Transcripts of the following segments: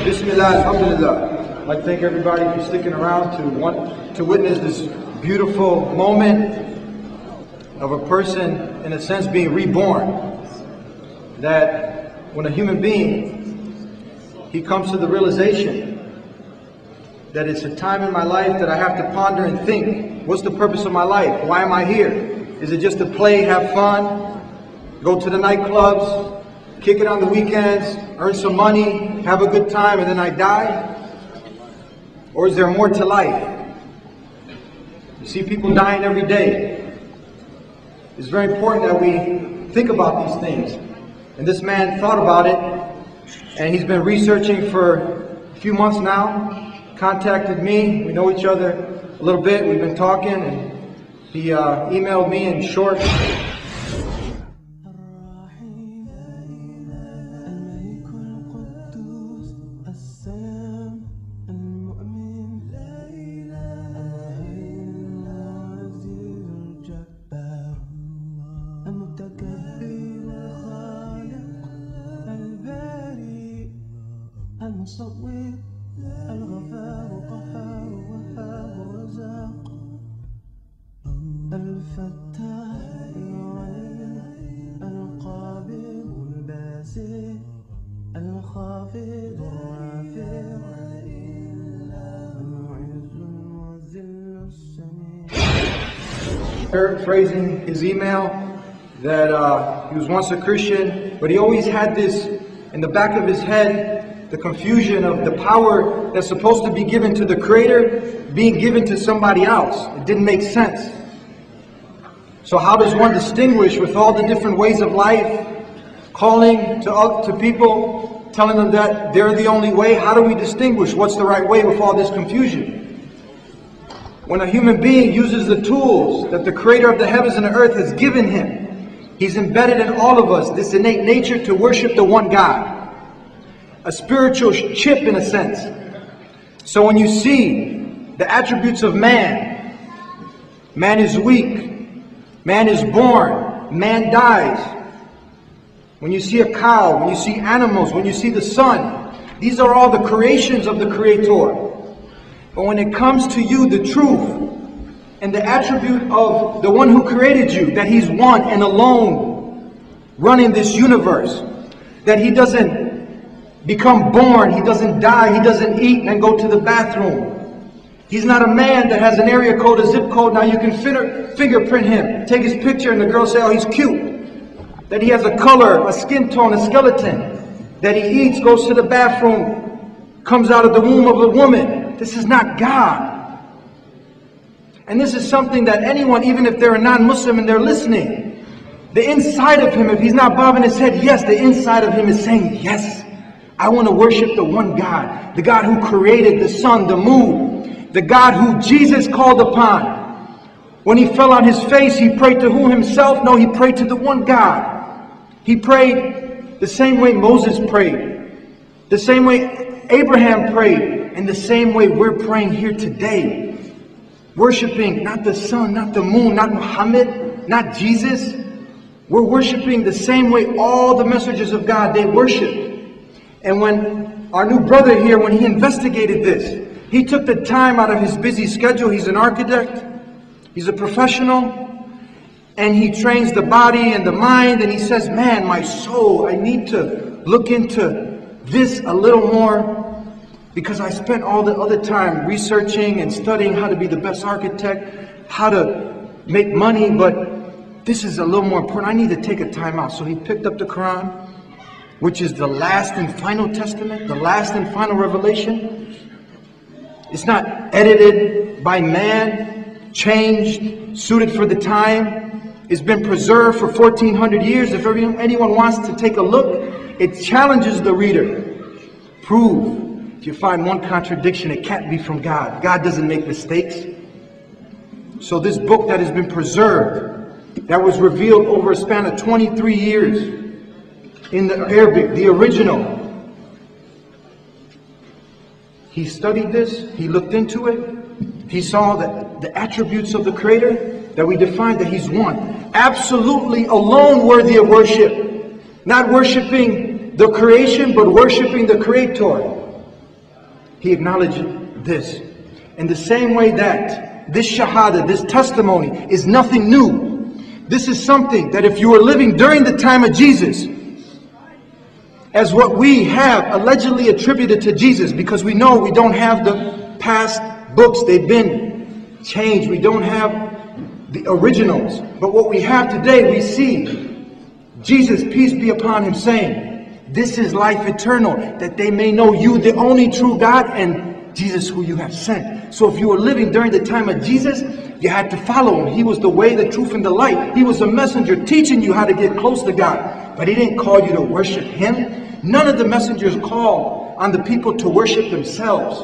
Bismillah, alhamdulillah. I'd like to thank everybody for sticking around to witness this beautiful moment of a person, in a sense, being reborn. That when a human being, he comes to the realization that it's a time in my life that I have to ponder and think, what's the purpose of my life? Why am I here? Is it just to play, have fun, go to the nightclubs, kick it on the weekends, earn some money, have a good time, and then I die? Or is there more to life? You see people dying every day. It's very important that we think about these things. And this man thought about it, and he's been researching for a few months now, contacted me, we know each other a little bit, we've been talking, and he emailed me in short. Paraphrasing his email, that he was once a Christian, but he always had this in the back of his head, the confusion of the power that's supposed to be given to the Creator being given to somebody else. It didn't make sense. So how does one distinguish with all the different ways of life, calling to people, telling them that they're the only way? How do we distinguish what's the right way with all this confusion? When a human being uses the tools that the Creator of the heavens and the earth has given him, he's embedded in all of us this innate nature to worship the one God. A spiritual chip, in a sense. So when you see the attributes of man, man is weak, man is born, man dies. When you see a cow, when you see animals, when you see the sun, these are all the creations of the Creator. But when it comes to you, the truth and the attribute of the one who created you, that He's one and alone running this universe, that He doesn't become born, He doesn't die, He doesn't eat and go to the bathroom. He's not a man that has an area code, a zip code. Now you can fingerprint him, take his picture, and the girl say, oh, he's cute. That he has a color, a skin tone, a skeleton. That he eats, goes to the bathroom, comes out of the womb of a woman. This is not God. And this is something that anyone, even if they're a non-Muslim and they're listening, the inside of him, if he's not bobbing his head, yes, the inside of him is saying, yes, I want to worship the one God. The God who created the sun, the moon. The God who Jesus called upon. When he fell on his face, he prayed to who himself? No, he prayed to the one God. He prayed the same way Moses prayed. The same way Abraham prayed. And the same way we're praying here today. Worshiping not the sun, not the moon, not Muhammad, not Jesus. We're worshiping the same way all the messengers of God, they worship. And when our new brother here, when he investigated this, he took the time out of his busy schedule. He's an architect. He's a professional. And he trains the body and the mind. And he says, man, my soul, I need to look into this a little more. Because I spent all the other time researching and studying how to be the best architect, how to make money, but this is a little more important. I need to take a time out. So he picked up the Quran, which is the last and final testament, the last and final revelation. It's not edited by man, changed, suited for the time. It's been preserved for 1400 years. If anyone wants to take a look, it challenges the reader. Prove. If you find one contradiction, it can't be from God. God doesn't make mistakes. So this book that has been preserved, that was revealed over a span of 23 years in the Arabic, the original. He studied this, he looked into it, he saw that the attributes of the Creator, that we defined that He's one. Absolutely alone worthy of worship. Not worshiping the creation, but worshiping the Creator. he acknowledged this. In the same way that this shahada, this testimony, is nothing new. This is something that if you were living during the time of Jesus, as what we have allegedly attributed to Jesus, because we know we don't have the past books, they've been changed, we don't have the originals. But what we have today, we see Jesus, peace be upon him, saying, this is life eternal, that they may know you, the only true God, and Jesus who you have sent. So if you were living during the time of Jesus, you had to follow him. He was the way, the truth, and the light. He was a messenger teaching you how to get close to God. But he didn't call you to worship him. None of the messengers called on the people to worship themselves.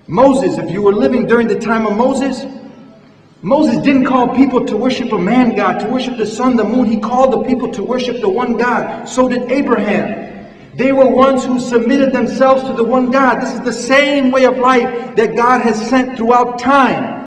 Moses, if you were living during the time of Moses, Moses didn't call people to worship a man God, to worship the sun, the moon. He called the people to worship the one God. So did Abraham. They were ones who submitted themselves to the one God. This is the same way of life that God has sent throughout time.